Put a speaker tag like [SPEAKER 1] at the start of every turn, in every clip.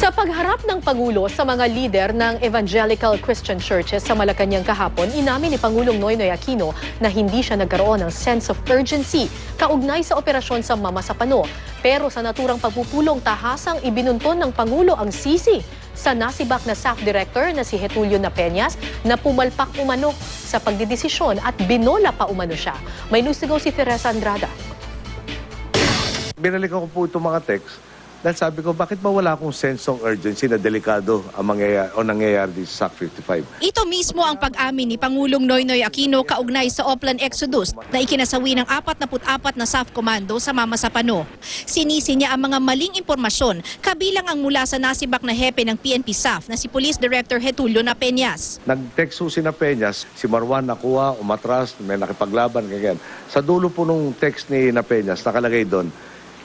[SPEAKER 1] Sa pagharap ng Pangulo sa mga lider ng Evangelical Christian Churches sa Malacanang kahapon, inamin ni Pangulong Noynoy Aquino na hindi siya nagkaroon ng sense of urgency kaugnay sa operasyon sa Mama Sapano. Pero sa naturang pagpupulong, tahasang ibinunton ng Pangulo ang sisi sa nasibak na SAF Director na si Getulio Napeñas na pumalpak umano sa pagdidesisyon at binola pa umano siya. May news to go si Teresa Andrada.
[SPEAKER 2] Binalikan ko po itong mga text dahil sabi ko, bakit ba wala akong sense of urgency na delikado ang nangyayari sa SAC 55?
[SPEAKER 3] Ito mismo ang pag-amin ni Pangulong Noynoy Aquino kaugnay sa Oplan Exodus na ikinasawi ng 44 na SAF Commando sa Mama Sapano. Sinisi niya ang mga maling impormasyon, kabilang ang mula sa nasibak na hepe ng PNP SAF na si Police Director Getulio Napeñas.
[SPEAKER 2] Nag-text si Napeñas, si Marwan nakuha, umatras, may nakipaglaban, ganyan. Sa dulo po nung text ni Napeñas, nakalagay doon,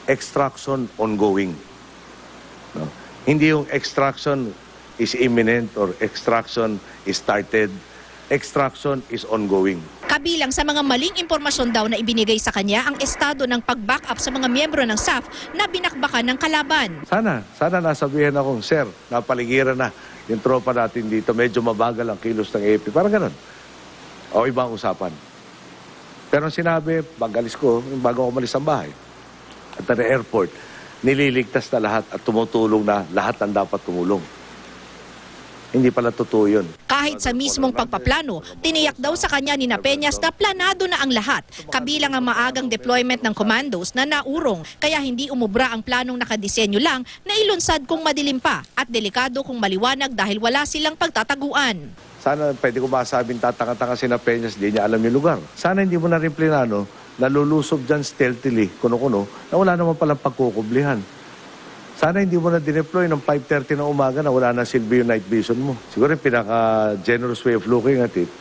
[SPEAKER 2] extraction ongoing. No? Hindi yung extraction is imminent or extraction is started. Extraction is ongoing.
[SPEAKER 3] Kabilang sa mga maling impormasyon daw na ibinigay sa kanya ang estado ng pag-back up sa mga miyembro ng SAF na binakbakan ng kalaban.
[SPEAKER 2] Sana nasabihin akong, sir, napaligiran na yung tropa natin dito. Medyo mabagal ang kilos ng AP. Parang ganun. O ibang usapan. Pero ang sinabi, pag-alis ko, bago ako malis ang bahay, at ang airport, nililigtas na lahat at tumutulong na lahat ang dapat tumulong. Hindi pala totoo yun.
[SPEAKER 3] Kahit sa mismong pagpaplano, tiniyak daw sa kanya ni Napeñas na planado na ang lahat, kabilang ang maagang deployment ng commandos na naurong, kaya hindi umubra ang planong nakadisenyo lang na ilunsad kung madilim pa at delikado kung maliwanag dahil wala silang pagtataguan.
[SPEAKER 2] Sana pwede ko masabing tatanga-tanga si Napeñas, di niya alam yung lugar. Sana hindi mo na rin plinano, nalulusob dyan stealthily, kuno-kuno, na wala naman palang pagkukublihan. Sana hindi mo na dineploy ng 5:30 ng umaga na wala na silbi yung night vision mo. Siguro yung pinaka-generous way of looking at it,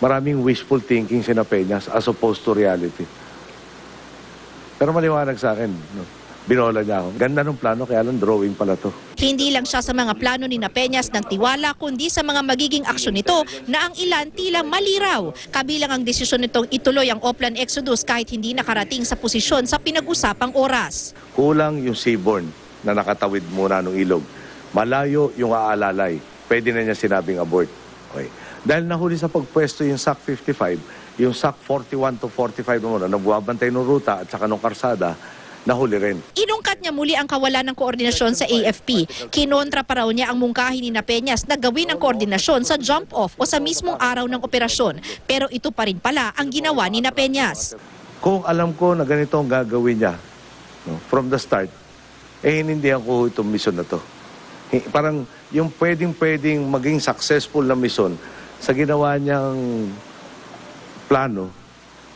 [SPEAKER 2] maraming wishful thinking si Napeñas as opposed to reality. Pero maliwanag sa akin, no? Binola niya ako. Ganda ng plano, kaya lang drawing pala to.
[SPEAKER 3] Hindi lang siya sa mga plano ni Napeñas ng tiwala, kundi sa mga magiging aksyon nito na ang ilan tila maliraw. Kabilang ang desisyon nitong ituloy ang Oplan Exodus kahit hindi nakarating sa posisyon sa pinag-usapang oras.
[SPEAKER 2] Kulang yung seaborne na nakatawid muna ng ilog. Malayo yung aalalay. Pwede na niya sinabing abort. Okay. Dahil nahuli sa pagpwesto yung SAC 55, yung SAC 41 to 45 muna, nagbuwabantay ng ruta at saka ng karsada, nahuli rin.
[SPEAKER 3] Inungkat niya muli ang kawalan ng koordinasyon sa AFP. Kinontra pa raw niya ang mungkahi ni Napeñas na gawin ang koordinasyon sa jump-off o sa mismong araw ng operasyon. Pero ito pa rin pala ang ginawa ni Napeñas.
[SPEAKER 2] Kung alam ko na ganito ang gagawin niya, no, from the start, hinindihan ko itong mission na to. Parang yung pwedeng maging successful na mission sa ginawa niyang plano,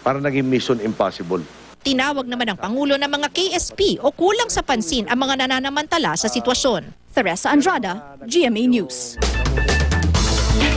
[SPEAKER 2] para naging mission impossible.
[SPEAKER 3] Tinawag naman ng Pangulo ng mga KSP o kulang sa pansin ang mga nananamantala sa sitwasyon.
[SPEAKER 4] Teresa Andrada, GMA News.